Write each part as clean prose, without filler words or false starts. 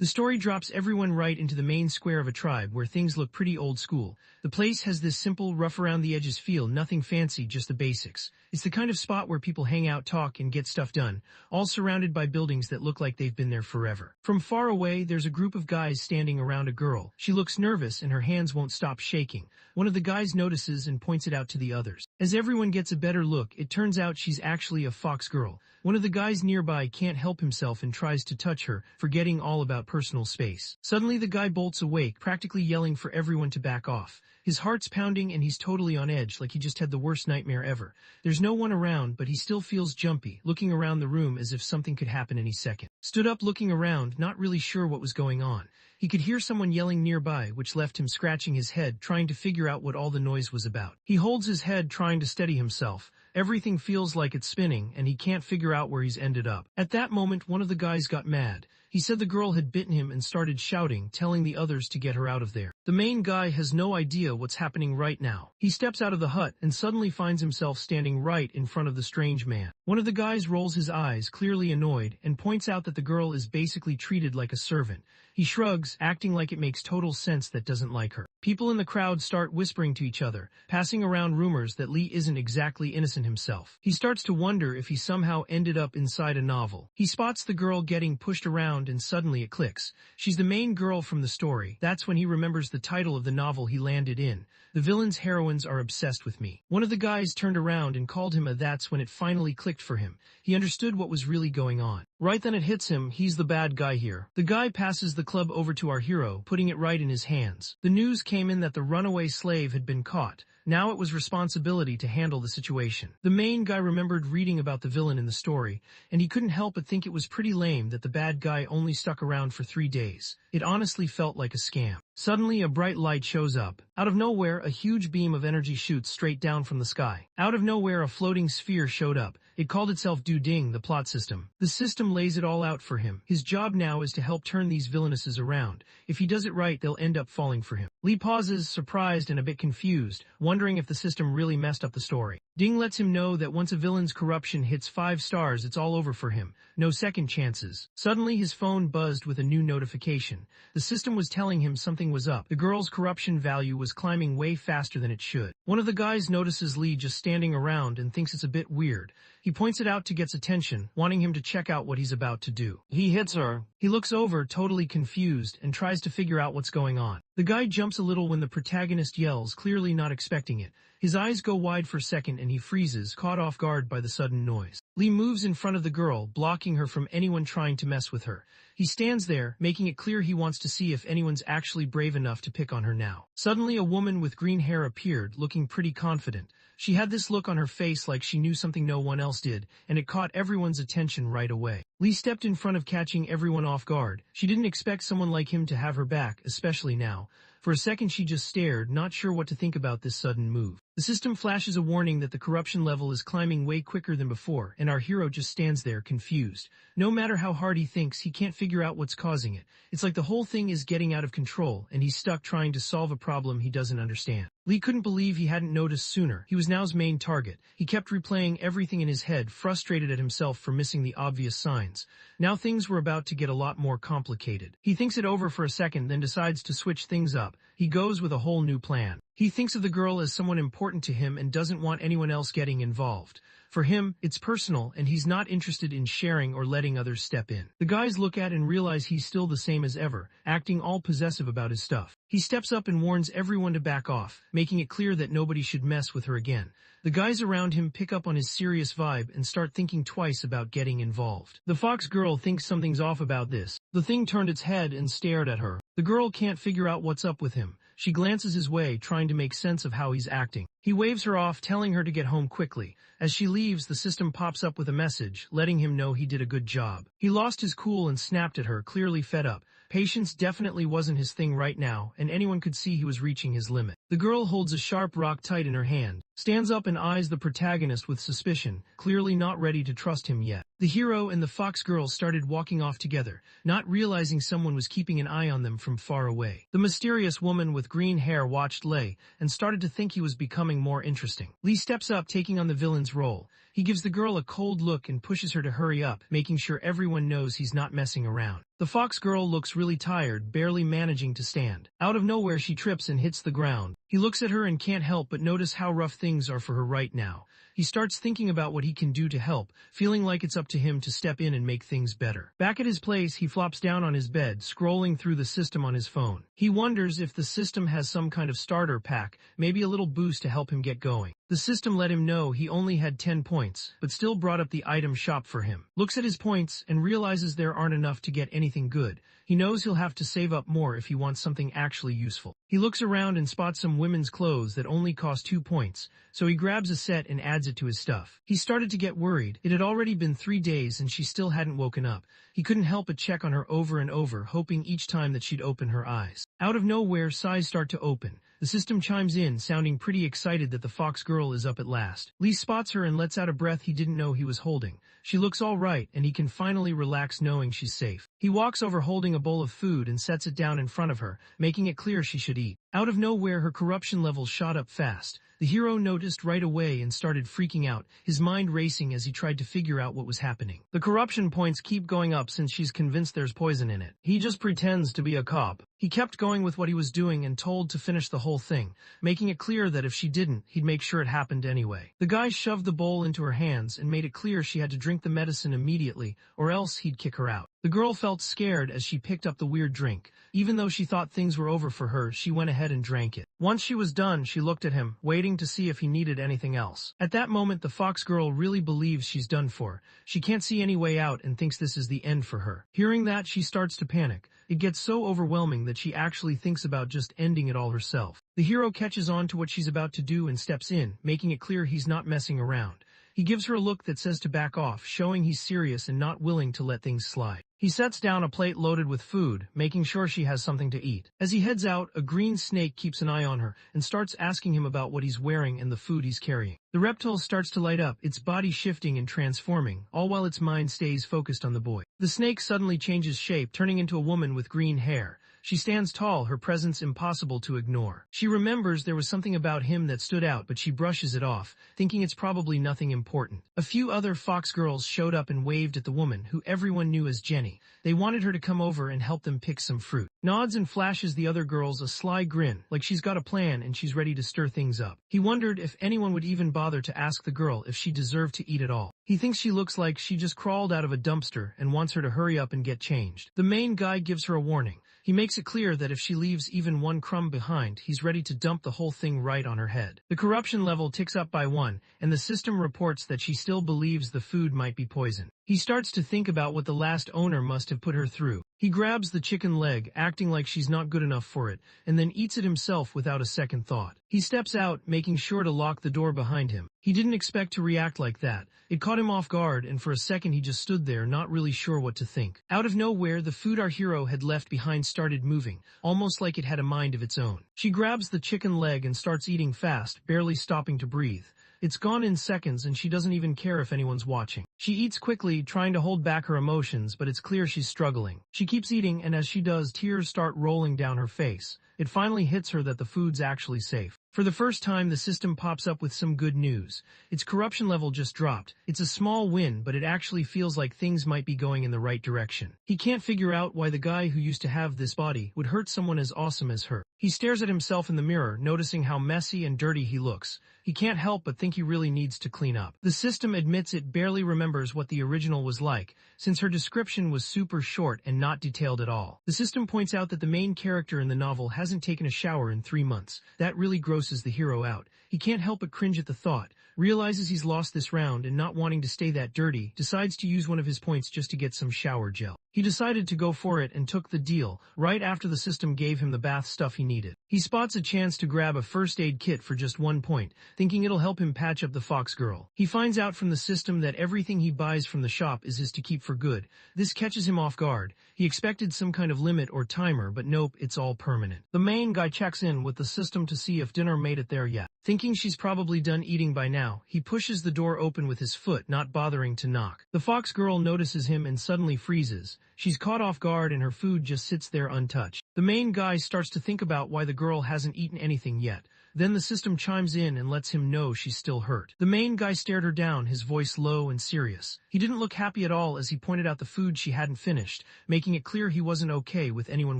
The story drops everyone right into the main square of a tribe where things look pretty old school. The place has this simple, rough around the edges feel, nothing fancy, just the basics. It's the kind of spot where people hang out, talk, and get stuff done, all surrounded by buildings that look like they've been there forever. From far away, there's a group of guys standing around a girl. She looks nervous and her hands won't stop shaking. One of the guys notices and points it out to the others. As everyone gets a better look, it turns out she's actually a fox girl. One of the guys nearby can't help himself and tries to touch her, forgetting all about personal space. Suddenly the guy bolts awake, practically yelling for everyone to back off. His heart's pounding and he's totally on edge, like he just had the worst nightmare ever. There's no one around, but he still feels jumpy, looking around the room as if something could happen any second. Stood up looking around, not really sure what was going on. He could hear someone yelling nearby, which left him scratching his head, trying to figure out what all the noise was about. He holds his head, trying to steady himself. Everything feels like it's spinning, and he can't figure out where he's ended up. At that moment, one of the guys got mad. He said the girl had bitten him and started shouting, telling the others to get her out of there. The main guy has no idea what's happening right now. He steps out of the hut and suddenly finds himself standing right in front of the strange man. One of the guys rolls his eyes, clearly annoyed, and points out that the girl is basically treated like a servant. He shrugs, acting like it makes total sense that doesn't like her. People in the crowd start whispering to each other, passing around rumors that Lee isn't exactly innocent himself. He starts to wonder if he somehow ended up inside a novel. He spots the girl getting pushed around and suddenly it clicks. She's the main girl from the story. That's when he remembers the title of the novel he landed in. The villain's heroines are obsessed with me. One of the guys turned around and called him a that's when it finally clicked for him. He understood what was really going on. Right then it hits him, he's the bad guy here. The guy passes the club over to our hero, putting it right in his hands. The news came in that the runaway slave had been caught. Now it was responsibility to handle the situation. The main guy remembered reading about the villain in the story, and he couldn't help but think it was pretty lame that the bad guy only stuck around for 3 days. It honestly felt like a scam. Suddenly, a bright light shows up. Out of nowhere, a huge beam of energy shoots straight down from the sky. Out of nowhere, a floating sphere showed up. It called itself Do-Ding, the plot system. The system lays it all out for him. His job now is to help turn these villainesses around. If he does it right, they'll end up falling for him. Lee pauses, surprised and a bit confused, wondering if the system really messed up the story. Ding lets him know that once a villain's corruption hits 5 stars, it's all over for him. No second chances. Suddenly, his phone buzzed with a new notification. The system was telling him something was up. The girl's corruption value was climbing way faster than it should. One of the guys notices Lee just standing around and thinks it's a bit weird. He points it out to get attention, wanting him to check out what he's about to do. He hits her. He looks over, totally confused, and tries to figure out what's going on. The guy jumps a little when the protagonist yells, clearly not expecting it. His eyes go wide for a second and he freezes, caught off guard by the sudden noise. Lee moves in front of the girl, blocking her from anyone trying to mess with her. He stands there, making it clear he wants to see if anyone's actually brave enough to pick on her now. Suddenly a woman with green hair appeared, looking pretty confident. She had this look on her face like she knew something no one else did, and it caught everyone's attention right away. Lee stepped in front of, catching everyone off guard. She didn't expect someone like him to have her back, especially now. For a second she just stared, not sure what to think about this sudden move. The system flashes a warning that the corruption level is climbing way quicker than before, and our hero just stands there, confused. No matter how hard he thinks, he can't figure out what's causing it. It's like the whole thing is getting out of control, and he's stuck trying to solve a problem he doesn't understand. Lee couldn't believe he hadn't noticed sooner. He was now's main target. He kept replaying everything in his head, frustrated at himself for missing the obvious signs. Now things were about to get a lot more complicated. He thinks it over for a second, then decides to switch things up. He goes with a whole new plan. He thinks of the girl as someone important to him and doesn't want anyone else getting involved. For him, it's personal, and he's not interested in sharing or letting others step in. The guys look at and realize he's still the same as ever, acting all possessive about his stuff. He steps up and warns everyone to back off, making it clear that nobody should mess with her again. The guys around him pick up on his serious vibe and start thinking twice about getting involved. The fox girl thinks something's off about this. The thing turned its head and stared at her. The girl can't figure out what's up with him. She glances his way, trying to make sense of how he's acting. He waves her off, telling her to get home quickly. As she leaves, the system pops up with a message, letting him know he did a good job. He lost his cool and snapped at her, clearly fed up. Patience definitely wasn't his thing right now, and anyone could see he was reaching his limit. The girl holds a sharp rock tight in her hand, stands up and eyes the protagonist with suspicion, clearly not ready to trust him yet. The hero and the fox girl started walking off together, not realizing someone was keeping an eye on them from far away. The mysterious woman with green hair watched Lei, and started to think he was becoming more interesting. Lee steps up, taking on the villain's role. He gives the girl a cold look and pushes her to hurry up, making sure everyone knows he's not messing around. The fox girl looks really tired, barely managing to stand. Out of nowhere she trips and hits the ground. He looks at her and can't help but notice how rough things are for her right now. He starts thinking about what he can do to help, feeling like it's up to him to step in and make things better. Back at his place, he flops down on his bed, scrolling through the system on his phone. He wonders if the system has some kind of starter pack, maybe a little boost to help him get going. The system let him know he only had 10 points, but still brought up the item shop for him. Looks at his points and realizes there aren't enough to get anything good. He knows he'll have to save up more if he wants something actually useful. He looks around and spots some women's clothes that only cost 2 points, so he grabs a set and adds it to his stuff. He started to get worried. It had already been 3 days and she still hadn't woken up. He couldn't help but check on her over and over, hoping each time that she'd open her eyes. Out of nowhere, sighs start to open. The system chimes in, sounding pretty excited that the fox girl is up at last. Lee spots her and lets out a breath he didn't know he was holding. She looks all right, and he can finally relax knowing she's safe. He walks over holding a bowl of food and sets it down in front of her, making it clear she should eat. Out of nowhere, her corruption levels shot up fast. The hero noticed right away and started freaking out, his mind racing as he tried to figure out what was happening. The corruption points keep going up since she's convinced there's poison in it. He just pretends to be a cop. He kept going with what he was doing and told to finish the whole thing, making it clear that if she didn't, he'd make sure it happened anyway. The guy shoved the bowl into her hands and made it clear she had to drink the medicine immediately, or else he'd kick her out. The girl felt scared as she picked up the weird drink. Even though she thought things were over for her, she went ahead and drank it. Once she was done, she looked at him, waiting to see if he needed anything else. At that moment, the fox girl really believes she's done for. She can't see any way out and thinks this is the end for her. Hearing that, she starts to panic. It gets so overwhelming that she actually thinks about just ending it all herself. The hero catches on to what she's about to do and steps in, making it clear he's not messing around. He gives her a look that says to back off, showing he's serious and not willing to let things slide. He sets down a plate loaded with food, making sure she has something to eat. As he heads out, a green snake keeps an eye on her and starts asking him about what he's wearing and the food he's carrying. The reptile starts to light up, its body shifting and transforming, all while its mind stays focused on the boy. The snake suddenly changes shape, turning into a woman with green hair. She stands tall, her presence impossible to ignore. She remembers there was something about him that stood out, but she brushes it off, thinking it's probably nothing important. A few other fox girls showed up and waved at the woman, who everyone knew as Jenny. They wanted her to come over and help them pick some fruit. Nods and flashes the other girls a sly grin, like she's got a plan and she's ready to stir things up. He wondered if anyone would even bother to ask the girl if she deserved to eat at all. He thinks she looks like she just crawled out of a dumpster and wants her to hurry up and get changed. The main guy gives her a warning. He makes it clear that if she leaves even one crumb behind, he's ready to dump the whole thing right on her head. The corruption level ticks up by 1, and the system reports that she still believes the food might be poison. He starts to think about what the last owner must have put her through. He grabs the chicken leg, acting like she's not good enough for it, and then eats it himself without a second thought. He steps out, making sure to lock the door behind him. He didn't expect to react like that. It caught him off guard, and for a second he just stood there, not really sure what to think. Out of nowhere, the food our hero had left behind started moving, almost like it had a mind of its own. She grabs the chicken leg and starts eating fast, barely stopping to breathe. It's gone in seconds and she doesn't even care if anyone's watching. She eats quickly, trying to hold back her emotions, but it's clear she's struggling. She keeps eating, and as she does, tears start rolling down her face. It finally hits her that the food's actually safe. For the first time, the system pops up with some good news. Its corruption level just dropped. It's a small win, but it actually feels like things might be going in the right direction. He can't figure out why the guy who used to have this body would hurt someone as awesome as her. He stares at himself in the mirror, noticing how messy and dirty he looks. He can't help but think he really needs to clean up. The system admits it barely remembers what the original was like, since her description was super short and not detailed at all. The system points out that the main character in the novel hasn't taken a shower in 3 months. That really grosses the hero out. He can't help but cringe at the thought, realizes he's lost this round, and not wanting to stay that dirty, decides to use one of his points just to get some shower gel. He decided to go for it and took the deal, right after the system gave him the bath stuff he needed. He spots a chance to grab a first aid kit for just 1 point, thinking it'll help him patch up the fox girl. He finds out from the system that everything he buys from the shop is his to keep for good. This catches him off guard. He expected some kind of limit or timer, but nope, it's all permanent. The main guy checks in with the system to see if dinner made it there yet. Thinking she's probably done eating by now, he pushes the door open with his foot, not bothering to knock. The fox girl notices him and suddenly freezes. She's caught off guard and her food just sits there untouched. The main guy starts to think about why the girl hasn't eaten anything yet. Then the system chimes in and lets him know she's still hurt. The main guy stared her down, his voice low and serious. He didn't look happy at all as he pointed out the food she hadn't finished, making it clear he wasn't okay with anyone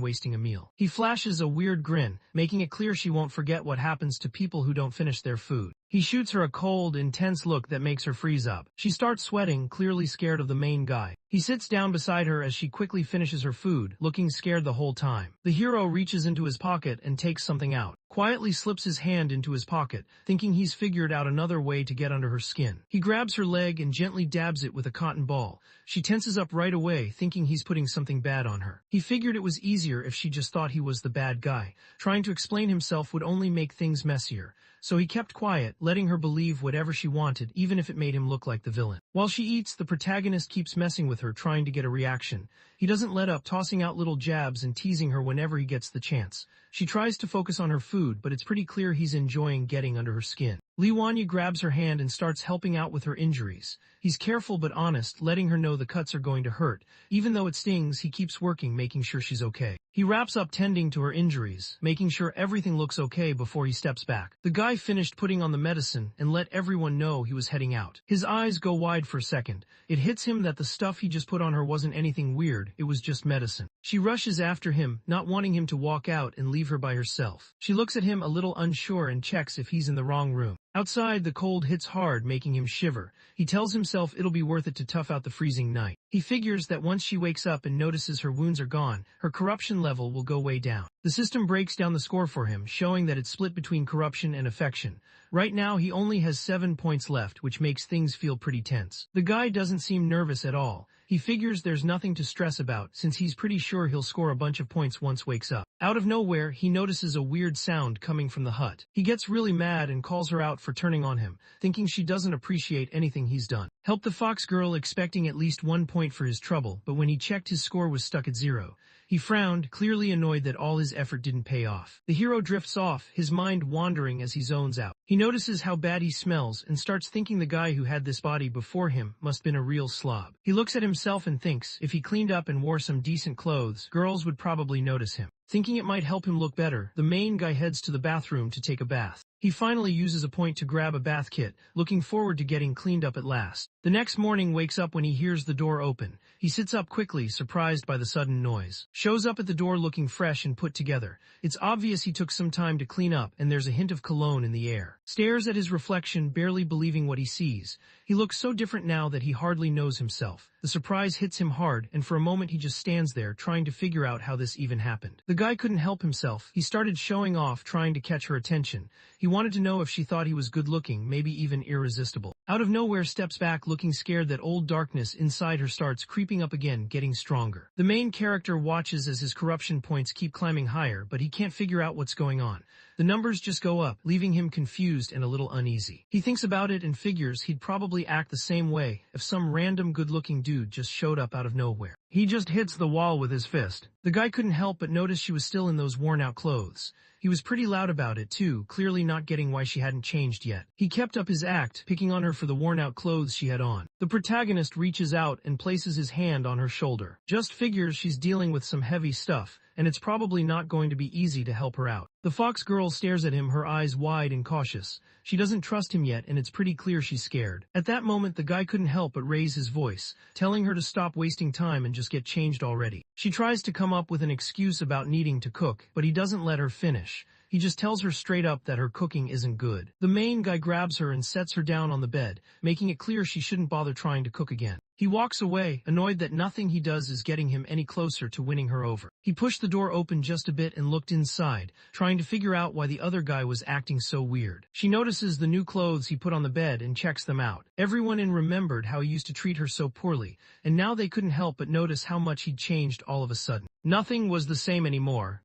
wasting a meal. He flashes a weird grin, making it clear she won't forget what happens to people who don't finish their food. He shoots her a cold, intense look that makes her freeze up. She starts sweating, clearly scared of the main guy. He sits down beside her as she quickly finishes her food, looking scared the whole time. The hero reaches into his pocket and takes something out, quietly slips his hand into his pocket, thinking he's figured out another way to get under her skin. He grabs her leg and gently dabs it with a cotton ball. She tenses up right away, thinking he's putting something bad on her. He figured it was easier if she just thought he was the bad guy. Trying to explain himself would only make things messier. So he kept quiet, letting her believe whatever she wanted, even if it made him look like the villain. While she eats, the protagonist keeps messing with her, trying to get a reaction. He doesn't let up, tossing out little jabs and teasing her whenever he gets the chance. She tries to focus on her food, but it's pretty clear he's enjoying getting under her skin. Li Wanya grabs her hand and starts helping out with her injuries. He's careful but honest, letting her know the cuts are going to hurt. Even though it stings, he keeps working, making sure she's okay. He wraps up tending to her injuries, making sure everything looks okay before he steps back. The guy finished putting on the medicine and let everyone know he was heading out. His eyes go wide for a second. It hits him that the stuff he just put on her wasn't anything weird, it was just medicine. She rushes after him, not wanting him to walk out and leave her by herself. She looks at him a little unsure and checks if he's in the wrong room. Outside, the cold hits hard, making him shiver. He tells himself it'll be worth it to tough out the freezing night. He figures that once she wakes up and notices her wounds are gone, her corruption level will go way down. The system breaks down the score for him, showing that it's split between corruption and affection. Right now, he only has 7 points left, which makes things feel pretty tense. The guy doesn't seem nervous at all. He figures there's nothing to stress about, since he's pretty sure he'll score a bunch of points once wakes up. Out of nowhere, he notices a weird sound coming from the hut. He gets really mad and calls her out for turning on him, thinking she doesn't appreciate anything he's done. Helped the fox girl, expecting at least 1 point for his trouble, but when he checked, his score was stuck at 0. He frowned, clearly annoyed that all his effort didn't pay off. The hero drifts off, his mind wandering as he zones out. He notices how bad he smells and starts thinking the guy who had this body before him must have been a real slob. He looks at himself and thinks if he cleaned up and wore some decent clothes, girls would probably notice him. Thinking it might help him look better, the main guy heads to the bathroom to take a bath. He finally uses a point to grab a bath kit, looking forward to getting cleaned up at last. The next morning wakes up when he hears the door open. He sits up quickly, surprised by the sudden noise. Shows up at the door looking fresh and put together. It's obvious he took some time to clean up, and there's a hint of cologne in the air. Stares at his reflection, barely believing what he sees. He looks so different now that he hardly knows himself. The surprise hits him hard, and for a moment he just stands there, trying to figure out how this even happened. The guy couldn't help himself. He started showing off, trying to catch her attention. He wanted to know if she thought he was good-looking, maybe even irresistible. Out of nowhere, steps back, looking scared that old darkness inside her starts creeping up again, getting stronger. The main character watches as his corruption points keep climbing higher, but he can't figure out what's going on. The numbers just go up, leaving him confused and a little uneasy. He thinks about it and figures he'd probably act the same way if some random good-looking dude just showed up out of nowhere. He just hits the wall with his fist. The guy couldn't help but notice she was still in those worn-out clothes. He was pretty loud about it too, clearly not getting why she hadn't changed yet. He kept up his act, picking on her for the worn-out clothes she had on. The protagonist reaches out and places his hand on her shoulder. Just figures she's dealing with some heavy stuff, and it's probably not going to be easy to help her out. The fox girl stares at him, her eyes wide and cautious. She doesn't trust him yet, and it's pretty clear she's scared. At that moment, the guy couldn't help but raise his voice, telling her to stop wasting time and just get changed already. She tries to come up with an excuse about needing to cook, but he doesn't let her finish. He just tells her straight up that her cooking isn't good. The main guy grabs her and sets her down on the bed, making it clear she shouldn't bother trying to cook again. He walks away, annoyed that nothing he does is getting him any closer to winning her over. He pushed the door open just a bit and looked inside, trying to figure out why the other guy was acting so weird. She notices the new clothes he put on the bed and checks them out. Everyone in remembered how he used to treat her so poorly, and now they couldn't help but notice how much he'd changed all of a sudden. Nothing was the same anymore.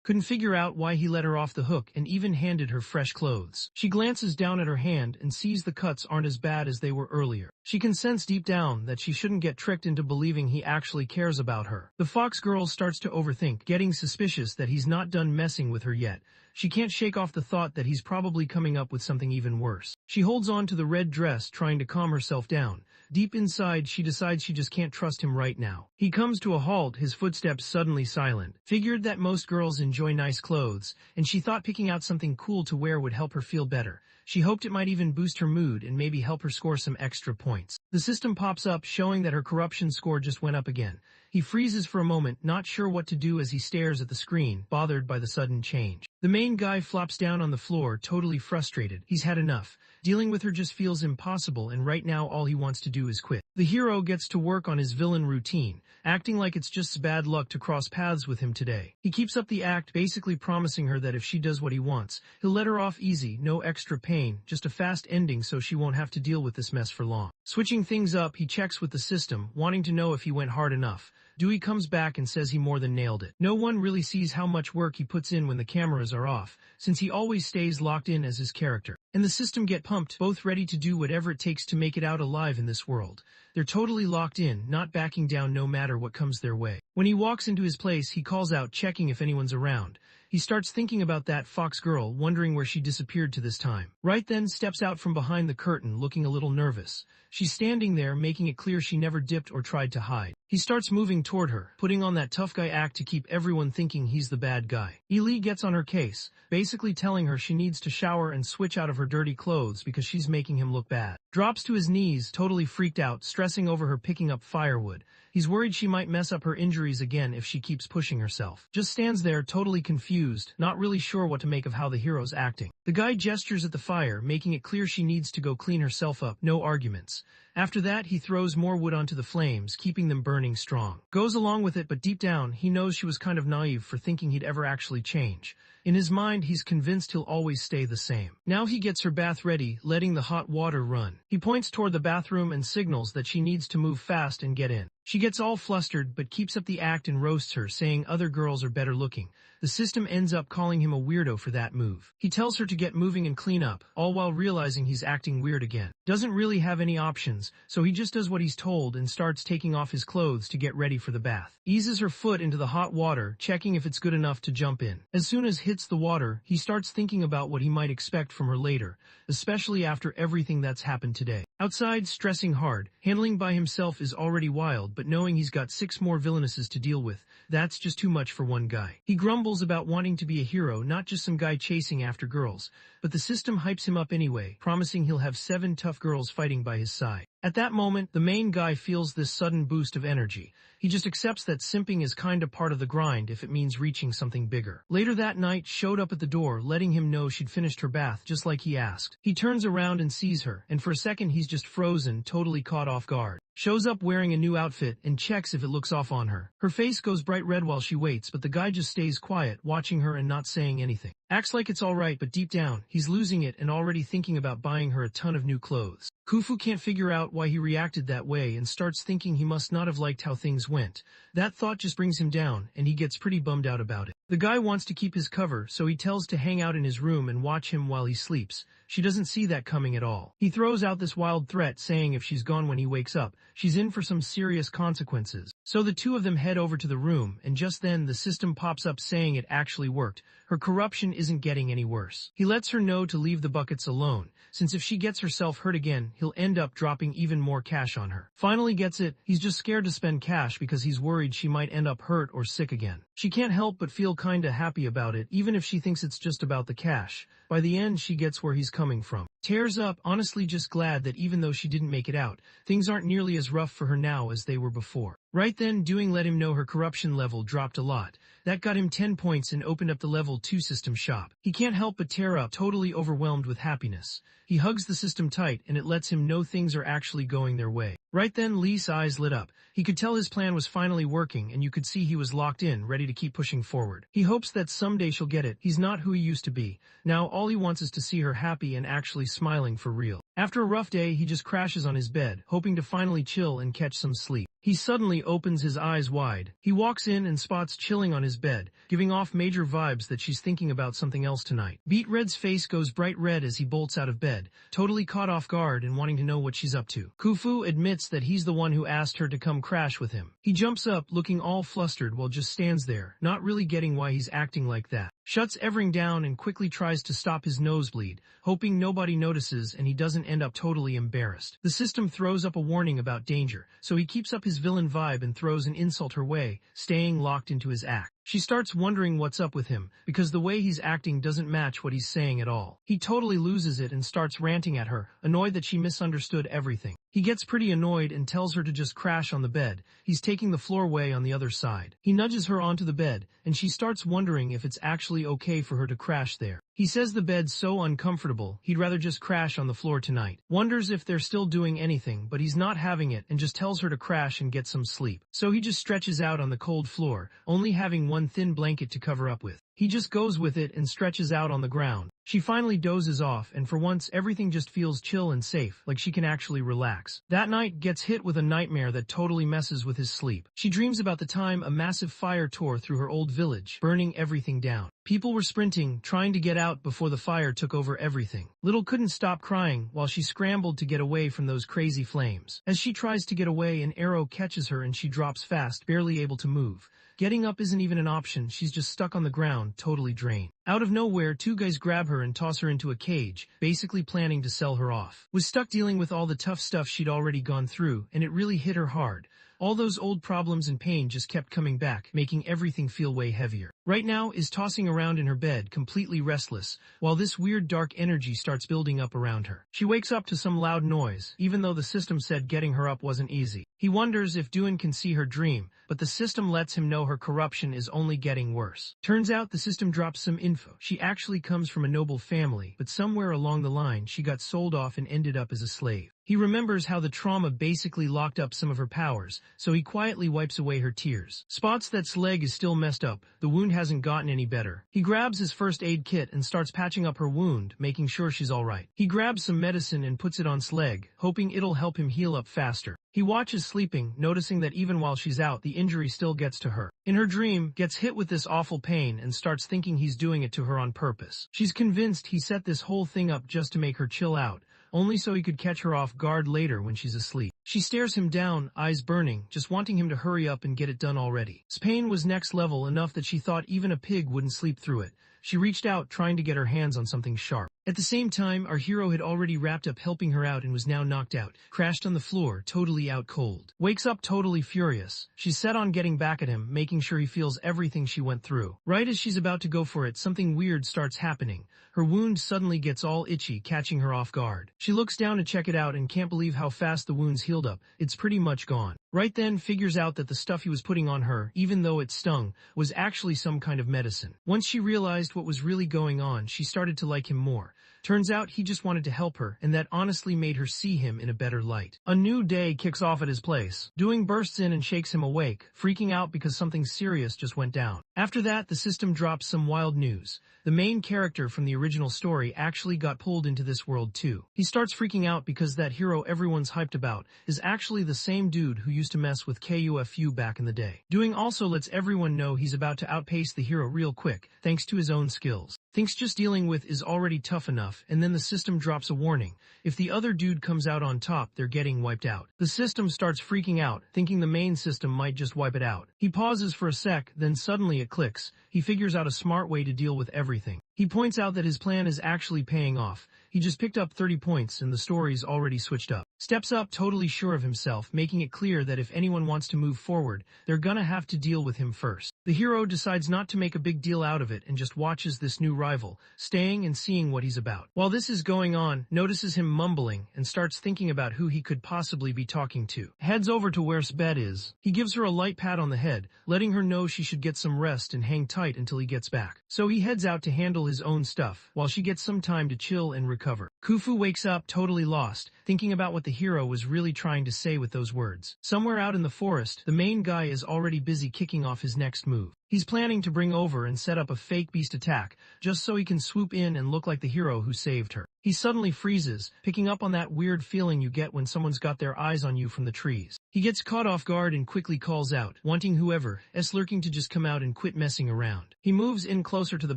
Couldn't figure out why he let her off the hook and even handed her fresh clothes. She glances down at her hand and sees the cuts aren't as bad as they were earlier. She can sense deep down that she shouldn't get tricked into believing he actually cares about her. The fox girl starts to overthink, getting suspicious that he's not done messing with her yet. She can't shake off the thought that he's probably coming up with something even worse. She holds on to the red dress, trying to calm herself down. Deep inside, she decides she just can't trust him right now. He comes to a halt, his footsteps suddenly silent. Figured that most girls enjoy nice clothes, and she thought picking out something cool to wear would help her feel better. She hoped it might even boost her mood and maybe help her score some extra points. The system pops up showing that her corruption score just went up again. He freezes for a moment, not sure what to do as he stares at the screen, bothered by the sudden change. The main guy flops down on the floor, totally frustrated. He's had enough. Dealing with her just feels impossible, and right now all he wants to do is quit. The hero gets to work on his villain routine, acting like it's just bad luck to cross paths with him today. He keeps up the act, basically promising her that if she does what he wants, he'll let her off easy, no extra pain, just a fast ending so she won't have to deal with this mess for long. Switching things up, he checks with the system, wanting to know if he went hard enough. Dewey comes back and says he more than nailed it. No one really sees how much work he puts in when the cameras are off, since he always stays locked in as his character. And the system get pumped, both ready to do whatever it takes to make it out alive in this world. They're totally locked in, not backing down no matter what comes their way. When he walks into his place, he calls out, checking if anyone's around. He starts thinking about that Fox girl, wondering where she disappeared to this time. Right then steps out from behind the curtain, looking a little nervous. She's standing there, making it clear she never dipped or tried to hide. He starts moving toward her, putting on that tough guy act to keep everyone thinking he's the bad guy. Ely gets on her case, basically telling her she needs to shower and switch out of her dirty clothes because she's making him look bad. Drops to his knees, totally freaked out, stressing over her picking up firewood. He's worried she might mess up her injuries again if she keeps pushing herself. Just stands there, totally confused, not really sure what to make of how the hero's acting. The guy gestures at the fire, making it clear she needs to go clean herself up, no arguments. After that, he throws more wood onto the flames, keeping them burning strong. Goes along with it, but deep down, he knows she was kind of naive for thinking he'd ever actually change. In his mind, he's convinced he'll always stay the same. Now he gets her bath ready, letting the hot water run. He points toward the bathroom and signals that she needs to move fast and get in. She gets all flustered but keeps up the act and roasts her, saying other girls are better looking. The system ends up calling him a weirdo for that move. He tells her to get moving and clean up, all while realizing he's acting weird again. Doesn't really have any options, so he just does what he's told and starts taking off his clothes to get ready for the bath. Eases her foot into the hot water, checking if it's good enough to jump in. As soon as hits the water, he starts thinking about what he might expect from her later, especially after everything that's happened today. Outside, stressing hard, handling by himself is already wild, but knowing he's got 6 more villainesses to deal with, that's just too much for one guy. He grumbles about wanting to be a hero, not just some guy chasing after girls, but the system hypes him up anyway, promising he'll have 7 tough girls fighting by his side. At that moment, the main guy feels this sudden boost of energy. He just accepts that simping is kinda part of the grind if it means reaching something bigger. Later that night, showed up at the door, letting him know she'd finished her bath just like he asked. He turns around and sees her, and for a second he's just frozen, totally caught off guard. Shows up wearing a new outfit and checks if it looks off on her. Her face goes bright red while she waits, but the guy just stays quiet, watching her and not saying anything. Acts like it's alright, but deep down, he's losing it and already thinking about buying her a ton of new clothes. Khufu can't figure out why he reacted that way and starts thinking he must not have liked how things went. That thought just brings him down, and he gets pretty bummed out about it. The guy wants to keep his cover, so he tells to hang out in his room and watch him while he sleeps. She doesn't see that coming at all. He throws out this wild threat, saying if she's gone when he wakes up, she's in for some serious consequences. So the two of them head over to the room, and just then the system pops up saying it actually worked. Her corruption isn't getting any worse. He lets her know to leave the buckets alone, since if she gets herself hurt again, he'll end up dropping even more cash on her. Finally gets it, he's just scared to spend cash because he's worried she might end up hurt or sick again. She can't help but feel kinda happy about it, even if she thinks it's just about the cash. By the end, she gets where he's coming from. Tears up, honestly just glad that even though she didn't make it out, things aren't nearly as rough for her now as they were before. Right then, doing let him know her corruption level dropped a lot. That got him 10 points and opened up the level 2 system shop. He can't help but tear up, totally overwhelmed with happiness. He hugs the system tight and it lets him know things are actually going their way. Right then, Lee's eyes lit up. He could tell his plan was finally working and you could see he was locked in, ready to keep pushing forward. He hopes that someday she'll get it. He's not who he used to be. Now all he wants is to see her happy and actually smiling for real. After a rough day, he just crashes on his bed, hoping to finally chill and catch some sleep. He suddenly opens his eyes wide. He walks in and spots chilling on his bed, giving off major vibes that she's thinking about something else tonight. Beat Red's face goes bright red as he bolts out of bed, totally caught off guard and wanting to know what she's up to. Khufu admits that he's the one who asked her to come crash with him. He jumps up, looking all flustered while just stands there, not really getting why he's acting like that. shuts everything down and quickly tries to stop his nosebleed, hoping nobody notices and he doesn't end up totally embarrassed. The system throws up a warning about danger, so he keeps up his villain vibe and throws an insult her way, staying locked into his act. She starts wondering what's up with him, because the way he's acting doesn't match what he's saying at all. He totally loses it and starts ranting at her, annoyed that she misunderstood everything. He gets pretty annoyed and tells her to just crash on the bed. He's taking the floor away on the other side. He nudges her onto the bed, and she starts wondering if it's actually okay for her to crash there. He says the bed's so uncomfortable, he'd rather just crash on the floor tonight. Wonders if they're still doing anything, but he's not having it and just tells her to crash and get some sleep. So he just stretches out on the cold floor, only having one thin blanket to cover up with. He just goes with it and stretches out on the ground. She finally dozes off, and for once everything just feels chill and safe, like she can actually relax. That night gets hit with a nightmare that totally messes with his sleep. She dreams about the time a massive fire tore through her old village, burning everything down. People were sprinting, trying to get out before the fire took over everything. Little couldn't stop crying while she scrambled to get away from those crazy flames. As she tries to get away, an arrow catches her and she drops fast, barely able to move. Getting up isn't even an option, she's just stuck on the ground, totally drained. Out of nowhere, two guys grab her and toss her into a cage, basically planning to sell her off. Was stuck dealing with all the tough stuff she'd already gone through, and it really hit her hard. All those old problems and pain just kept coming back, making everything feel way heavier. Right now is tossing around in her bed, completely restless, while this weird dark energy starts building up around her. She wakes up to some loud noise, even though the system said getting her up wasn't easy. He wonders if Duan can see her dream, but the system lets him know her corruption is only getting worse. Turns out the system drops some info. She actually comes from a noble family, but somewhere along the line she got sold off and ended up as a slave. He remembers how the trauma basically locked up some of her powers, so he quietly wipes away her tears. Spots that's leg is still messed up, the wound hasn't gotten any better. He grabs his first aid kit and starts patching up her wound, making sure she's alright. He grabs some medicine and puts it on Sleg, hoping it'll help him heal up faster. He watches sleeping, noticing that even while she's out, the injury still gets to her. In her dream, gets hit with this awful pain and starts thinking he's doing it to her on purpose. She's convinced he set this whole thing up just to make her chill out, only so he could catch her off guard later when she's asleep. She stares him down, eyes burning, just wanting him to hurry up and get it done already. His pain was next level enough that she thought even a pig wouldn't sleep through it. She reached out, trying to get her hands on something sharp. At the same time, our hero had already wrapped up helping her out and was now knocked out, crashed on the floor, totally out cold. Wakes up totally furious. She's set on getting back at him, making sure he feels everything she went through. Right as she's about to go for it, something weird starts happening. Her wound suddenly gets all itchy, catching her off guard. She looks down to check it out and can't believe how fast the wound's healed up. It's pretty much gone. Right then figures out that the stuff he was putting on her, even though it stung, was actually some kind of medicine. Once she realized what was really going on, she started to like him more. Turns out he just wanted to help her, and that honestly made her see him in a better light. A new day kicks off at his place. Doing bursts in and shakes him awake, freaking out because something serious just went down. After that, the system drops some wild news. The main character from the original story actually got pulled into this world too. He starts freaking out because that hero everyone's hyped about is actually the same dude who used to mess with KUFU back in the day. Doing also lets everyone know he's about to outpace the hero real quick, thanks to his own skills. Thinks just dealing with is already tough enough, and then the system drops a warning. If the other dude comes out on top, they're getting wiped out. The system starts freaking out, thinking the main system might just wipe it out. He pauses for a sec, then suddenly it clicks. He figures out a smart way to deal with everything. He points out that his plan is actually paying off. He just picked up 30 points and the story's already switched up. Steps up totally sure of himself, making it clear that if anyone wants to move forward, they're gonna have to deal with him first. The hero decides not to make a big deal out of it and just watches this new rival, staying and seeing what he's about. While this is going on, notices him mumbling and starts thinking about who he could possibly be talking to. Heads over to where Sbed is. He gives her a light pat on the head, letting her know she should get some rest and hang tight until he gets back. So he heads out to handle his own stuff, while she gets some time to chill and recover. Khufu wakes up totally lost, thinking about what the hero was really trying to say with those words. Somewhere out in the forest, the main guy is already busy kicking off his next move. He's planning to bring over and set up a fake beast attack, just so he can swoop in and look like the hero who saved her. He suddenly freezes, picking up on that weird feeling you get when someone's got their eyes on you from the trees. He gets caught off guard and quickly calls out, wanting whoever is lurking to just come out and quit messing around. He moves in closer to the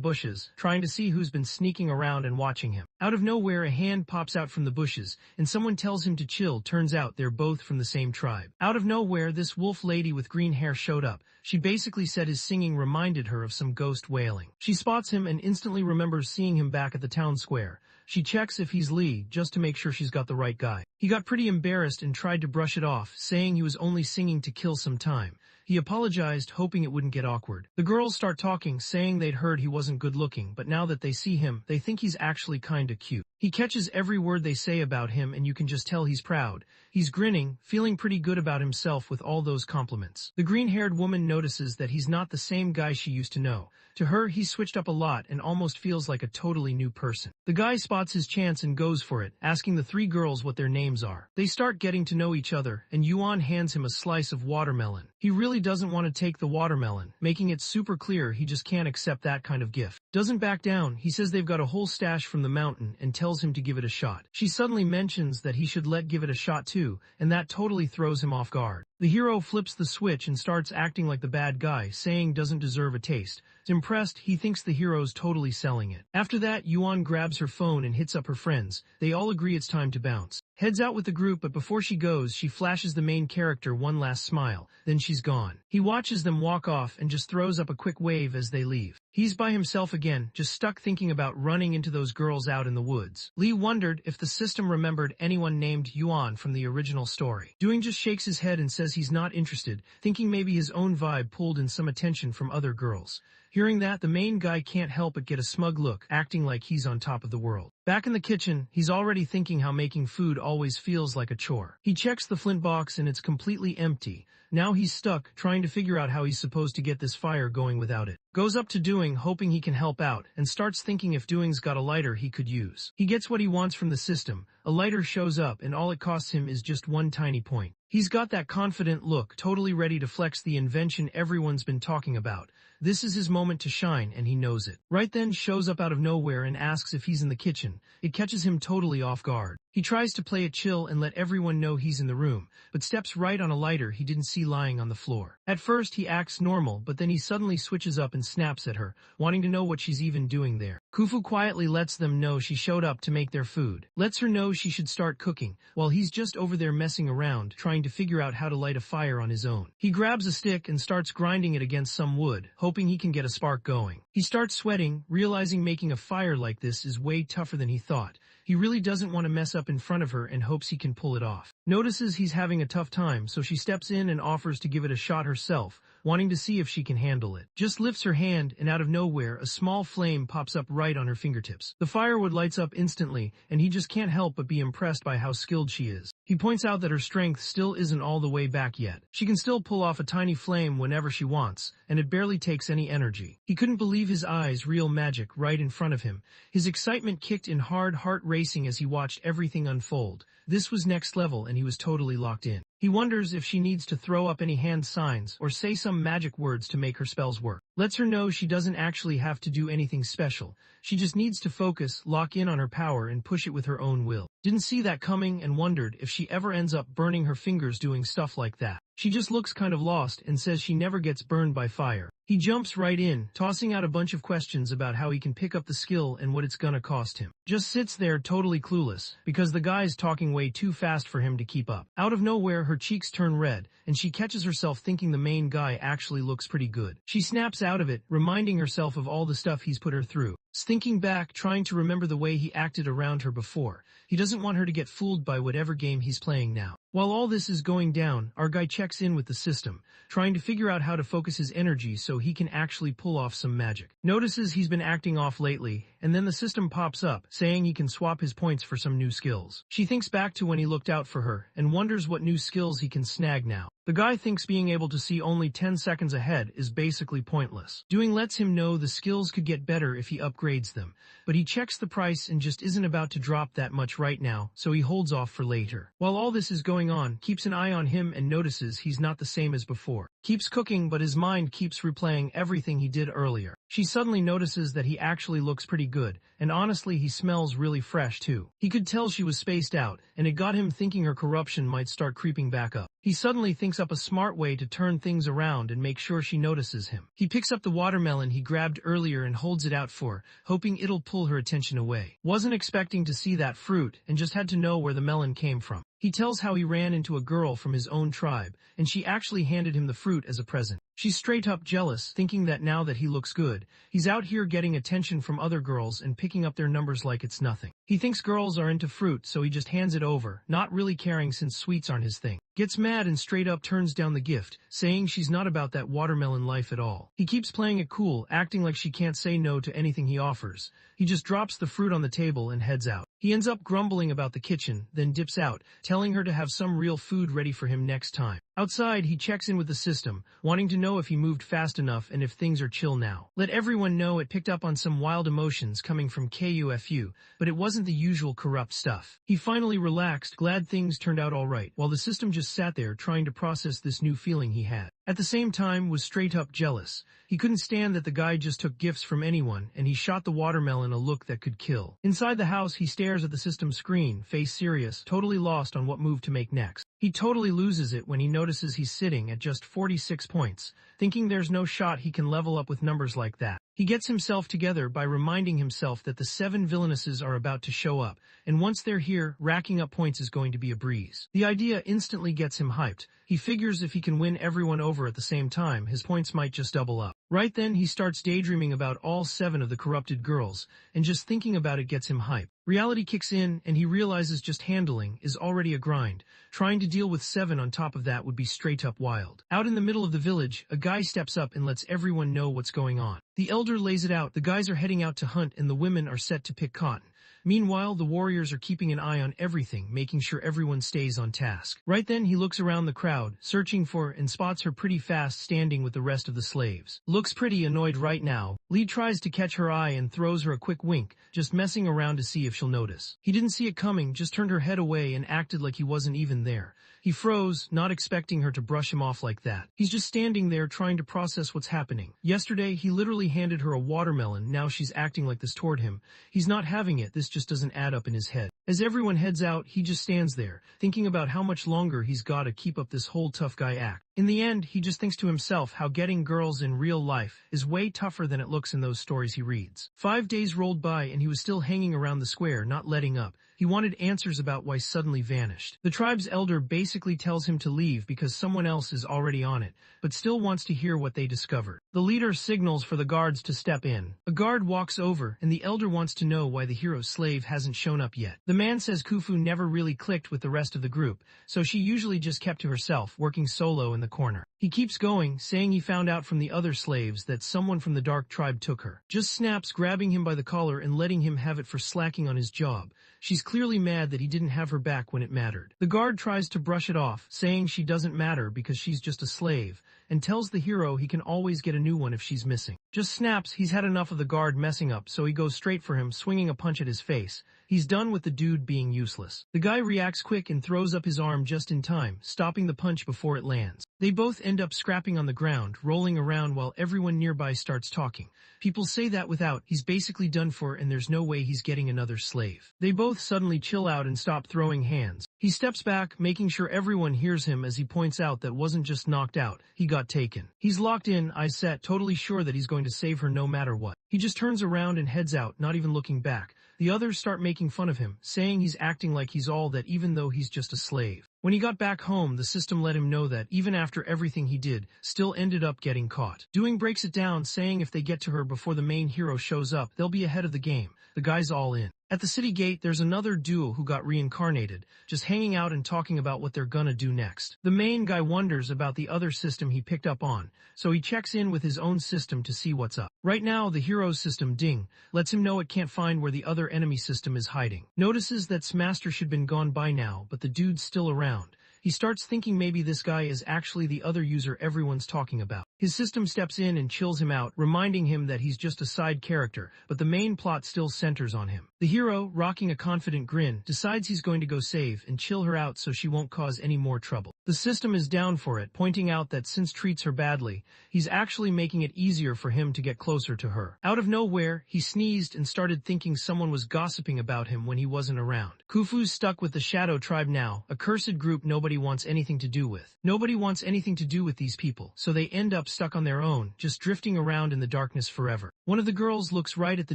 bushes, trying to see who's been sneaking around and watching him. Out of nowhere, a hand pops out from the bushes, and someone tells him to chill. Turns out they're both from the same tribe. Out of nowhere, this wolf lady with green hair showed up. She basically said his singing reminded her of some ghost wailing. She spots him and instantly remembers seeing him back at the town square. She checks if he's Lee, just to make sure she's got the right guy. He got pretty embarrassed and tried to brush it off, saying he was only singing to kill some time. He apologized, hoping it wouldn't get awkward. The girls start talking, saying they'd heard he wasn't good looking, but now that they see him, they think he's actually kinda cute. He catches every word they say about him, and you can just tell he's proud. He's grinning, feeling pretty good about himself with all those compliments. The green-haired woman notices that he's not the same guy she used to know. To her, he's switched up a lot and almost feels like a totally new person. The guy spots his chance and goes for it, asking the three girls what their names are. They start getting to know each other, and Yuan hands him a slice of watermelon. He really doesn't want to take the watermelon, making it super clear he just can't accept that kind of gift. Doesn't back down, he says they've got a whole stash from the mountain and tells him to give it a shot. She suddenly mentions that he should give it a shot too, and that totally throws him off guard. The hero flips the switch and starts acting like the bad guy, saying doesn't deserve a taste. Impressed, he thinks the hero's totally selling it. After that, Yuan grabs her phone and hits up her friends. They all agree it's time to bounce. Heads out with the group, but before she goes, she flashes the main character one last smile. Then she's gone. He watches them walk off and just throws up a quick wave as they leave. He's by himself again, just stuck thinking about running into those girls out in the woods. Lee wondered if the system remembered anyone named Yuan from the original story. Doing just shakes his head and says he's not interested, thinking maybe his own vibe pulled in some attention from other girls. Hearing that, the main guy can't help but get a smug look, acting like he's on top of the world. Back in the kitchen, he's already thinking how making food always feels like a chore. He checks the flint box and it's completely empty. Now he's stuck, trying to figure out how he's supposed to get this fire going without it. Goes up to Doing, hoping he can help out, and starts thinking if Doing's got a lighter he could use. He gets what he wants from the system. A lighter shows up and all it costs him is just one tiny point. He's got that confident look, totally ready to flex the invention everyone's been talking about. This is his moment to shine, and he knows it. Right then shows up out of nowhere and asks if he's in the kitchen. It catches him totally off guard. He tries to play it chill and let everyone know he's in the room, but steps right on a lighter he didn't see lying on the floor. At first he acts normal, but then he suddenly switches up and snaps at her, wanting to know what she's even doing there. Khufu quietly lets them know she showed up to make their food, lets her know she should start cooking, while he's just over there messing around, trying to figure out how to light a fire on his own. He grabs a stick and starts grinding it against some wood, hoping he can get a spark going. He starts sweating, realizing making a fire like this is way tougher than he thought. He really doesn't want to mess up in front of her and hopes he can pull it off. Notices he's having a tough time, so she steps in and offers to give it a shot herself, wanting to see if she can handle it. Just lifts her hand, and out of nowhere, a small flame pops up right on her fingertips. The firewood lights up instantly, and he just can't help but be impressed by how skilled she is. He points out that her strength still isn't all the way back yet. She can still pull off a tiny flame whenever she wants, and it barely takes any energy. He couldn't believe his eyes, real magic, right in front of him. His excitement kicked in hard, heart racing as he watched everything unfold. This was next level, and he was totally locked in. He wonders if she needs to throw up any hand signs or say some magic words to make her spells work. Lets her know she doesn't actually have to do anything special. She just needs to focus, lock in on her power, and push it with her own will. Didn't see that coming and wondered if she ever ends up burning her fingers doing stuff like that. She just looks kind of lost and says she never gets burned by fire. He jumps right in, tossing out a bunch of questions about how he can pick up the skill and what it's gonna cost him. Just sits there totally clueless, because the guy's talking way too fast for him to keep up. Out of nowhere, her cheeks turn red, and she catches herself thinking the main guy actually looks pretty good. She snaps out of it, reminding herself of all the stuff he's put her through. Thinking back, trying to remember the way he acted around her before. He doesn't want her to get fooled by whatever game he's playing now. While all this is going down, our guy checks in with the system, trying to figure out how to focus his energy so he can actually pull off some magic. Notices he's been acting off lately, and then the system pops up, saying he can swap his points for some new skills. She thinks back to when he looked out for her, and wonders what new skills he can snag now. The guy thinks being able to see only 10 seconds ahead is basically pointless. Doing lets him know the skills could get better if he upgrades them, but he checks the price and just isn't about to drop that much right now, so he holds off for later. While all this is going on, keeps an eye on him and notices he's not the same as before. keeps cooking, but his mind keeps replaying everything he did earlier. She suddenly notices that he actually looks pretty good, and honestly he smells really fresh too. He could tell she was spaced out, and it got him thinking her corruption might start creeping back up. He suddenly thinks up a smart way to turn things around and make sure she notices him. He picks up the watermelon he grabbed earlier and holds it out for her, hoping it'll pull her attention away. Wasn't expecting to see that fruit, and just had to know where the melon came from. He tells how he ran into a girl from his own tribe, and she actually handed him the fruit as a present. She's straight up jealous, thinking that now that he looks good, he's out here getting attention from other girls and picking up their numbers like it's nothing. He thinks girls are into fruit, so he just hands it over, not really caring since sweets aren't his thing. Gets mad and straight up turns down the gift, saying she's not about that watermelon life at all. He keeps playing it cool, acting like she can't say no to anything he offers. He just drops the fruit on the table and heads out. He ends up grumbling about the kitchen, then dips out, telling her to have some real food ready for him next time. Outside, he checks in with the system, wanting to know if he moved fast enough and if things are chill now. Let everyone know it picked up on some wild emotions coming from KUFU, but it wasn't the usual corrupt stuff. He finally relaxed, glad things turned out alright, while the system just sat there trying to process this new feeling he had. At the same time, was straight up jealous. He couldn't stand that the guy just took gifts from anyone, and he shot the watermelon a look that could kill. Inside the house, he stares at the system screen, face serious, totally lost on what move to make next. He totally loses it when he notices he's sitting at just 46 points, thinking there's no shot he can level up with numbers like that. He gets himself together by reminding himself that the 7 villainesses are about to show up, and once they're here, racking up points is going to be a breeze. The idea instantly gets him hyped. He figures if he can win everyone over at the same time, his points might just double up. Right then, he starts daydreaming about all 7 of the corrupted girls, and just thinking about it gets him hyped. Reality kicks in, and he realizes just handling is already a grind. Trying to deal with 7 on top of that would be straight up wild. Out in the middle of the village, a guy steps up and lets everyone know what's going on. The elder lays it out. The guys are heading out to hunt and the women are set to pick cotton. Meanwhile, the warriors are keeping an eye on everything, making sure everyone stays on task. Right then, he looks around the crowd, searching for and spots her pretty fast standing with the rest of the slaves. Looks pretty annoyed right now. Lee tries to catch her eye and throws her a quick wink, just messing around to see if she'll notice. He didn't see it coming, just turned her head away and acted like he wasn't even there. He froze, not expecting her to brush him off like that. He's just standing there trying to process what's happening. Yesterday, he literally handed her a watermelon, now she's acting like this toward him. He's not having it, this just doesn't add up in his head. As everyone heads out, he just stands there, thinking about how much longer he's got to keep up this whole tough guy act. In the end, he just thinks to himself how getting girls in real life is way tougher than it looks in those stories he reads. 5 days rolled by and he was still hanging around the square, not letting up. He wanted answers about why suddenly vanished. The tribe's elder basically tells him to leave because someone else is already on it, but still wants to hear what they discovered. The leader signals for the guards to step in. A guard walks over, and the elder wants to know why the hero's slave hasn't shown up yet. The man says Khufu never really clicked with the rest of the group, so she usually just kept to herself, working solo in the corner. He keeps going, saying he found out from the other slaves that someone from the dark tribe took her. Just snaps, grabbing him by the collar and letting him have it for slacking on his job. She's clearly mad that he didn't have her back when it mattered. The guard tries to brush it off, saying she doesn't matter because she's just a slave, and tells the hero he can always get a new one if she's missing. Just snaps, he's had enough of the guard messing up, so he goes straight for him, swinging a punch at his face. He's done with the dude being useless. The guy reacts quick and throws up his arm just in time, stopping the punch before it lands. They both end up scrapping on the ground, rolling around while everyone nearby starts talking. People say that without, he's basically done for and there's no way he's getting another slave. They both suddenly chill out and stop throwing hands. He steps back, making sure everyone hears him as he points out that wasn't just knocked out, he got taken. He's locked in, eyes set, totally sure that he's going to save her no matter what. He just turns around and heads out, not even looking back. The others start making fun of him, saying he's acting like he's all that even though he's just a slave. When he got back home, the system let him know that, even after everything he did, still ended up getting caught. Doing breaks it down, saying if they get to her before the main hero shows up, they'll be ahead of the game. The guy's all in. At the city gate, there's another duo who got reincarnated, just hanging out and talking about what they're gonna do next. The main guy wonders about the other system he picked up on, so he checks in with his own system to see what's up. Right now, the hero's system, Ding, lets him know it can't find where the other enemy system is hiding. Notices that Smaster should been gone by now, but the dude's still around. He starts thinking maybe this guy is actually the other user everyone's talking about. His system steps in and chills him out, reminding him that he's just a side character, but the main plot still centers on him. The hero, rocking a confident grin, decides he's going to go save and chill her out so she won't cause any more trouble. The system is down for it, pointing out that since treats her badly, he's actually making it easier for him to get closer to her. Out of nowhere, he sneezed and started thinking someone was gossiping about him when he wasn't around. Khufu's stuck with the Shadow Tribe now, a cursed group nobody wants anything to do with. Nobody wants anything to do with these people, so they end up stuck on their own, just drifting around in the darkness forever. One of the girls looks right at the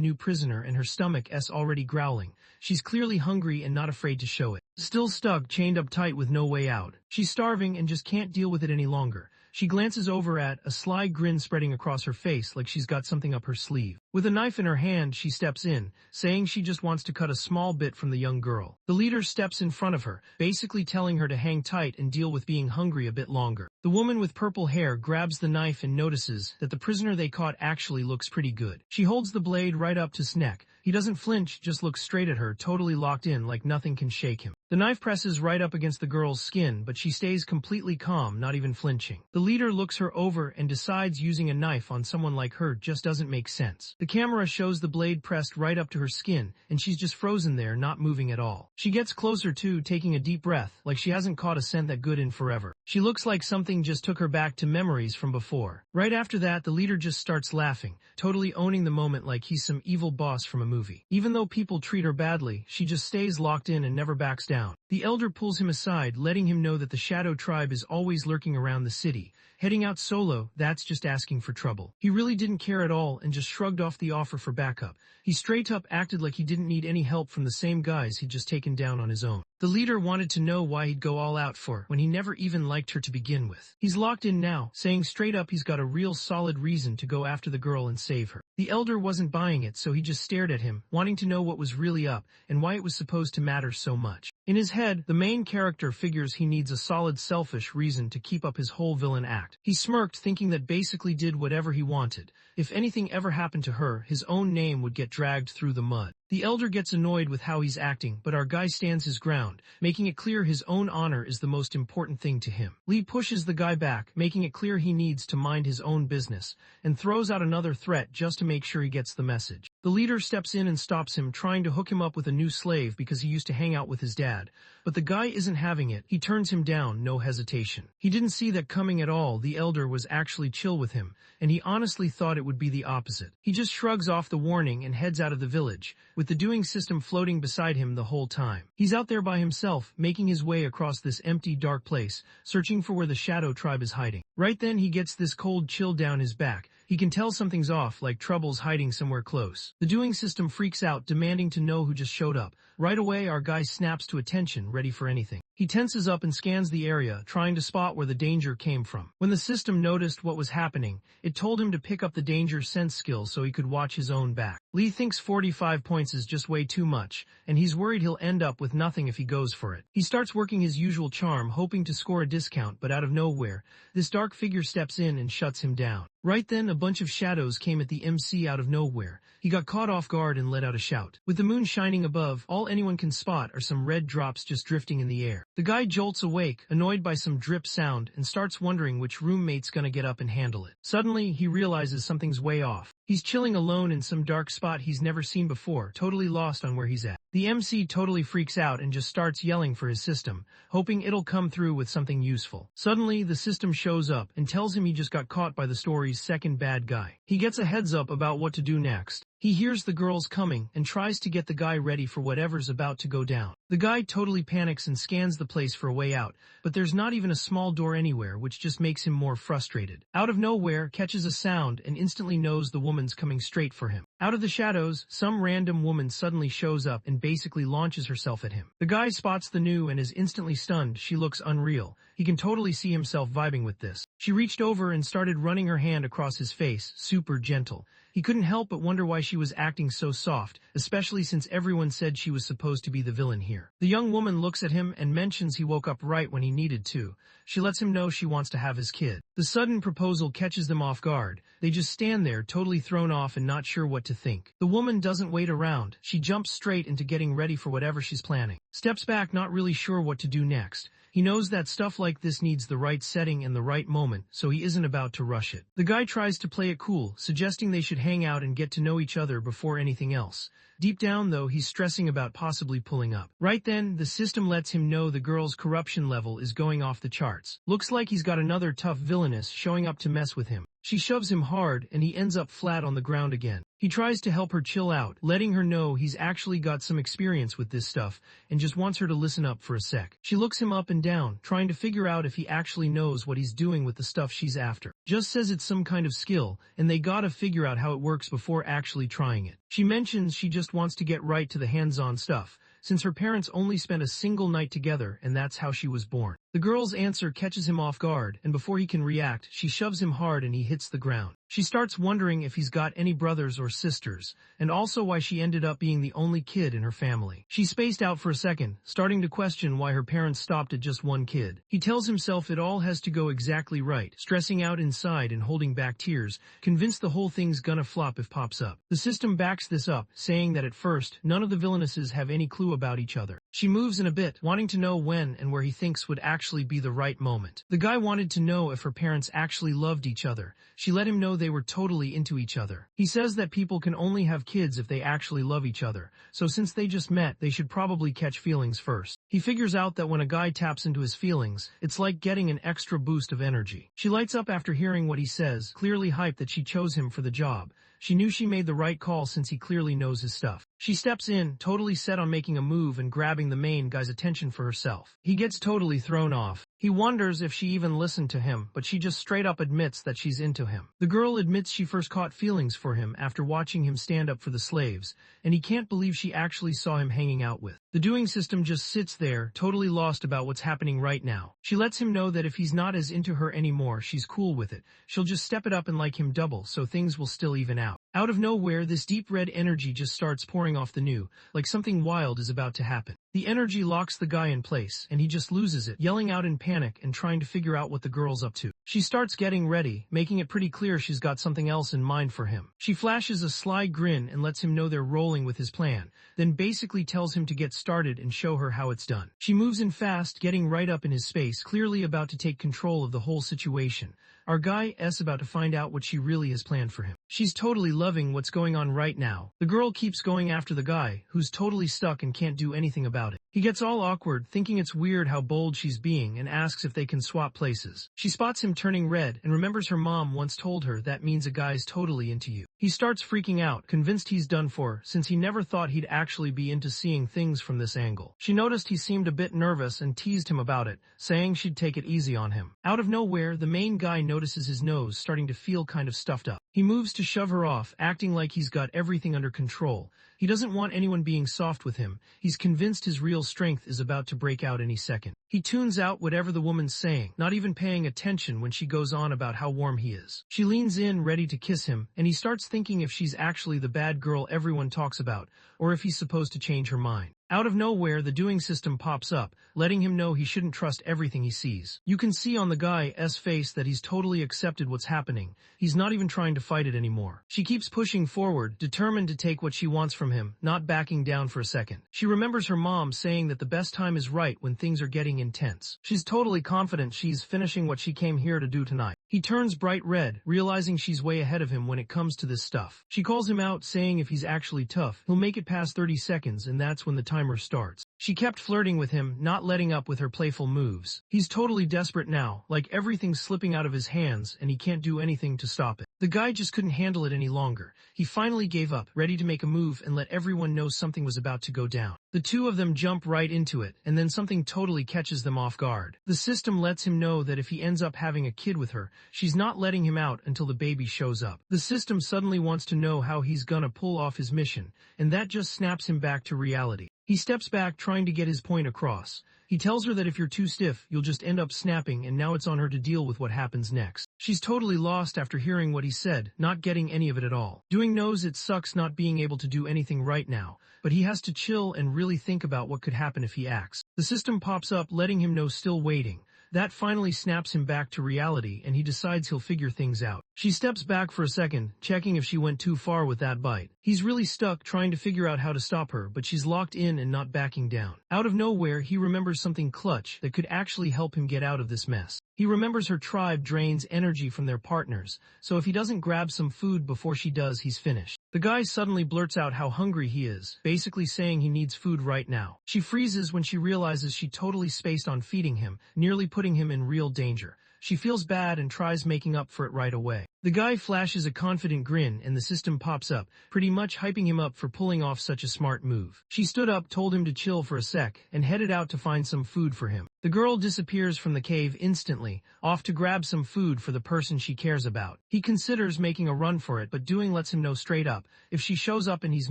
new prisoner and her stomach's already growling. She's clearly hungry and not afraid to show it. Still stuck, chained up tight with no way out. She's starving and just can't deal with it any longer. She glances over at a sly grin spreading across her face like she's got something up her sleeve. With a knife in her hand, she steps in, saying she just wants to cut a small bit from the young girl. The leader steps in front of her, basically telling her to hang tight and deal with being hungry a bit longer. The woman with purple hair grabs the knife and notices that the prisoner they caught actually looks pretty good. She holds the blade right up to his neck. He doesn't flinch, just looks straight at her, totally locked in like nothing can shake him. The knife presses right up against the girl's skin, but she stays completely calm, not even flinching. The leader looks her over and decides using a knife on someone like her just doesn't make sense. The camera shows the blade pressed right up to her skin, and she's just frozen there, not moving at all. She gets closer too, taking a deep breath, like she hasn't caught a scent that good in forever. She looks like something just took her back to memories from before. Right after that, the leader just starts laughing, totally owning the moment like he's some evil boss from a movie. Even though people treat her badly, she just stays locked in and never backs down. The elder pulls him aside, letting him know that the Shadow Tribe is always lurking around the city. Heading out solo, that's just asking for trouble. He really didn't care at all and just shrugged off the offer for backup. He straight up acted like he didn't need any help from the same guys he'd just taken down on his own. The leader wanted to know why he'd go all out for when he never even liked her to begin with. He's locked in now, saying straight up he's got a real solid reason to go after the girl and save her. The elder wasn't buying it, so he just stared at him, wanting to know what was really up and why it was supposed to matter so much. In his head, the main character figures he needs a solid selfish reason to keep up his whole villain act. He smirked, thinking that basically did whatever he wanted. If anything ever happened to her, his own name would get dragged through the mud. The elder gets annoyed with how he's acting, but our guy stands his ground, making it clear his own honor is the most important thing to him. Lee pushes the guy back, making it clear he needs to mind his own business, and throws out another threat just to make sure he gets the message. The leader steps in and stops him, trying to hook him up with a new slave because he used to hang out with his dad. But the guy isn't having it. He turns him down, no hesitation. He didn't see that coming at all. The elder was actually chill with him, and he honestly thought it would be the opposite. He just shrugs off the warning and heads out of the village, with the doing system floating beside him the whole time. He's out there by himself, making his way across this empty, dark place, searching for where the Shadow Tribe is hiding. Right then he gets this cold chill down his back. He can tell something's off, like trouble's hiding somewhere close. The doing system freaks out, demanding to know who just showed up. Right away, our guy snaps to attention, ready for anything. He tenses up and scans the area, trying to spot where the danger came from. When the system noticed what was happening, it told him to pick up the danger sense skill so he could watch his own back. Lee thinks 45 points is just way too much, and he's worried he'll end up with nothing if he goes for it. He starts working his usual charm, hoping to score a discount, but out of nowhere, this dark figure steps in and shuts him down. Right then, a bunch of shadows came at the MC out of nowhere. He got caught off guard and let out a shout. With the moon shining above, all anyone can spot are some red drops just drifting in the air. The guy jolts awake, annoyed by some drip sound, and starts wondering which roommate's gonna get up and handle it. Suddenly, he realizes something's way off. He's chilling alone in some dark spot he's never seen before, totally lost on where he's at. The MC totally freaks out and just starts yelling for his system, hoping it'll come through with something useful. Suddenly, the system shows up and tells him he just got caught by the story's second bad guy. He gets a heads up about what to do next. He hears the girls coming and tries to get the guy ready for whatever's about to go down. The guy totally panics and scans the place for a way out, but there's not even a small door anywhere, which just makes him more frustrated. Out of nowhere, catches a sound and instantly knows the woman's coming straight for him. Out of the shadows, some random woman suddenly shows up and basically launches herself at him. The guy spots the new and is instantly stunned. She looks unreal. He can totally see himself vibing with this. She reached over and started running her hand across his face, super gentle. He couldn't help but wonder why she was acting so soft, especially since everyone said she was supposed to be the villain here. The young woman looks at him and mentions he woke up right when he needed to. She lets him know she wants to have his kid. The sudden proposal catches them off guard. They just stand there, totally thrown off and not sure what to think. The woman doesn't wait around. She jumps straight into getting ready for whatever she's planning. Steps back, not really sure what to do next. He knows that stuff like this needs the right setting and the right moment, so he isn't about to rush it. The guy tries to play it cool, suggesting they should hang out and get to know each other before anything else. Deep down, though, he's stressing about possibly pulling up. Right then, the system lets him know the girl's corruption level is going off the charts. Looks like he's got another tough villainess showing up to mess with him. She shoves him hard, and he ends up flat on the ground again. He tries to help her chill out, letting her know he's actually got some experience with this stuff, and just wants her to listen up for a sec. She looks him up and down, trying to figure out if he actually knows what he's doing with the stuff she's after. Just says it's some kind of skill, and they gotta figure out how it works before actually trying it. She mentions she just wants to get right to the hands-on stuff, since her parents only spent a single night together and that's how she was born. The girl's answer catches him off guard, and before he can react, she shoves him hard and he hits the ground. She starts wondering if he's got any brothers or sisters, and also why she ended up being the only kid in her family. She spaced out for a second, starting to question why her parents stopped at just one kid. He tells himself it all has to go exactly right, stressing out inside and holding back tears, convinced the whole thing's gonna flop if pops up. The system backs this up, saying that at first, none of the villainesses have any clue about each other. She moves in a bit, wanting to know when and where he thinks would actually be the right moment. The guy wanted to know if her parents actually loved each other. She let him know they were totally into each other. He says that people can only have kids if they actually love each other, so since they just met, they should probably catch feelings first. He figures out that when a guy taps into his feelings, it's like getting an extra boost of energy. She lights up after hearing what he says, clearly hyped that she chose him for the job. She knew she made the right call since he clearly knows his stuff. She steps in, totally set on making a move and grabbing the main guy's attention for herself. He gets totally thrown off. He wonders if she even listened to him, but she just straight up admits that she's into him. The girl admits she first caught feelings for him after watching him stand up for the slaves, and he can't believe she actually saw him hanging out with. The doing system just sits there, totally lost about what's happening right now. She lets him know that if he's not as into her anymore, she's cool with it. She'll just step it up and like him double, so things will still even out. Out of nowhere, this deep red energy just starts pouring off the new, like something wild is about to happen. The energy locks the guy in place, and he just loses it, yelling out in panic and trying to figure out what the girl's up to. She starts getting ready, making it pretty clear she's got something else in mind for him. She flashes a sly grin and lets him know they're rolling with his plan, then basically tells him to get started and show her how it's done. She moves in fast, getting right up in his space, clearly about to take control of the whole situation. Our guy's about to find out what she really has planned for him. She's totally loving what's going on right now. The girl keeps going after the guy, who's totally stuck and can't do anything about it. He gets all awkward, thinking it's weird how bold she's being, and asks if they can swap places. She spots him turning red and remembers her mom once told her that means a guy's totally into you. He starts freaking out, convinced he's done for, since he never thought he'd actually be into seeing things from this angle. She noticed he seemed a bit nervous and teased him about it, saying she'd take it easy on him. Out of nowhere, the main guy notices his nose starting to feel kind of stuffed up. He moves to shove her off, acting like he's got everything under control. He doesn't want anyone being soft with him. He's convinced his real strength is about to break out any second. He tunes out whatever the woman's saying, not even paying attention when she goes on about how warm he is. She leans in, ready to kiss him, and he starts thinking if she's actually the bad girl everyone talks about, or if he's supposed to change her mind. Out of nowhere, the doing system pops up, letting him know he shouldn't trust everything he sees. You can see on the guy's face that he's totally accepted what's happening. He's not even trying to fight it anymore. She keeps pushing forward, determined to take what she wants from him, not backing down for a second. She remembers her mom saying that the best time is right when things are getting intense. She's totally confident she's finishing what she came here to do tonight. He turns bright red, realizing she's way ahead of him when it comes to this stuff. She calls him out, saying if he's actually tough, he'll make it past 30 seconds, and that's when the timer starts. She kept flirting with him, not letting up with her playful moves. He's totally desperate now, like everything's slipping out of his hands and he can't do anything to stop it. The guy just couldn't handle it any longer. He finally gave up, ready to make a move and let everyone know something was about to go down. The two of them jump right into it, and then something totally catches them off guard. The system lets him know that if he ends up having a kid with her, she's not letting him out until the baby shows up. The system suddenly wants to know how he's gonna pull off his mission, and that just snaps him back to reality. He steps back, trying to get his point across. He tells her that if you're too stiff, you'll just end up snapping, and now it's on her to deal with what happens next. She's totally lost after hearing what he said, not getting any of it at all. Doing knows it sucks not being able to do anything right now, but he has to chill and really think about what could happen if he acts. The system pops up, letting him know still waiting. That finally snaps him back to reality and he decides he'll figure things out. She steps back for a second, checking if she went too far with that bite. He's really stuck trying to figure out how to stop her, but she's locked in and not backing down. Out of nowhere, he remembers something clutch that could actually help him get out of this mess. He remembers her tribe drains energy from their partners, so if he doesn't grab some food before she does, he's finished. The guy suddenly blurts out how hungry he is, basically saying he needs food right now. She freezes when she realizes she totally spaced on feeding him, nearly putting him in real danger. She feels bad and tries making up for it right away. The guy flashes a confident grin and the system pops up, pretty much hyping him up for pulling off such a smart move. She stood up, told him to chill for a sec, and headed out to find some food for him. The girl disappears from the cave instantly, off to grab some food for the person she cares about. He considers making a run for it, but doing lets him know straight up, if she shows up and he's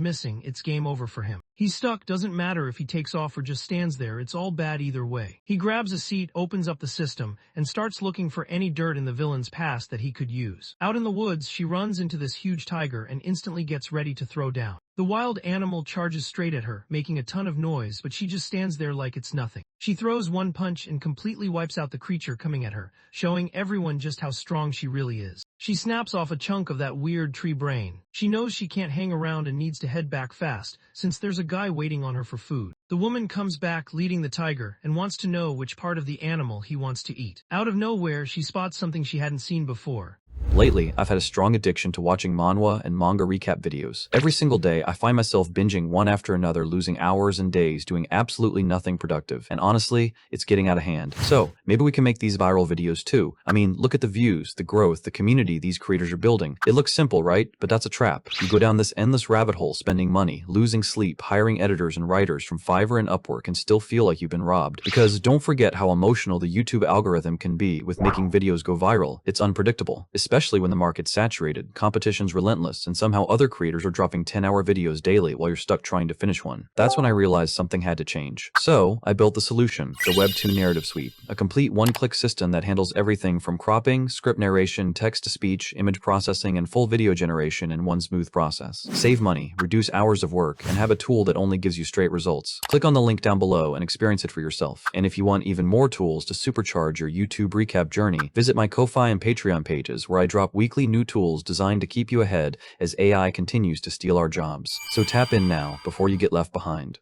missing, it's game over for him. He's stuck, doesn't matter if he takes off or just stands there, it's all bad either way. He grabs a seat, opens up the system, and starts looking for any dirt in the villain's past that he could use. Out in the woods, she runs into this huge tiger and instantly gets ready to throw down. The wild animal charges straight at her, making a ton of noise, but she just stands there like it's nothing. She throws one punch and completely wipes out the creature coming at her, showing everyone just how strong she really is. She snaps off a chunk of that weird tree brain. She knows she can't hang around and needs to head back fast, since there's a guy waiting on her for food. The woman comes back leading the tiger and wants to know which part of the animal he wants to eat. Out of nowhere, she spots something she hadn't seen before. Lately, I've had a strong addiction to watching manhwa and manga recap videos. Every single day, I find myself binging one after another, losing hours and days doing absolutely nothing productive. And honestly, it's getting out of hand. So, maybe we can make these viral videos too. I mean, look at the views, the growth, the community these creators are building. It looks simple, right? But that's a trap. You go down this endless rabbit hole, spending money, losing sleep, hiring editors and writers from Fiverr and Upwork, and still feel like you've been robbed. Because don't forget how emotional the YouTube algorithm can be with making videos go viral. It's unpredictable, especially when the market's saturated, competition's relentless, and somehow other creators are dropping 10-hour videos daily while you're stuck trying to finish one. That's when I realized something had to change. So, I built the solution, the Web2 Narrative Suite, a complete one-click system that handles everything from cropping, script narration, text-to-speech, image processing, and full video generation in one smooth process. Save money, reduce hours of work, and have a tool that only gives you straight results. Click on the link down below and experience it for yourself. And if you want even more tools to supercharge your YouTube recap journey, visit my Ko-Fi and Patreon pages where I drop weekly new tools designed to keep you ahead as AI continues to steal our jobs. So tap in now before you get left behind.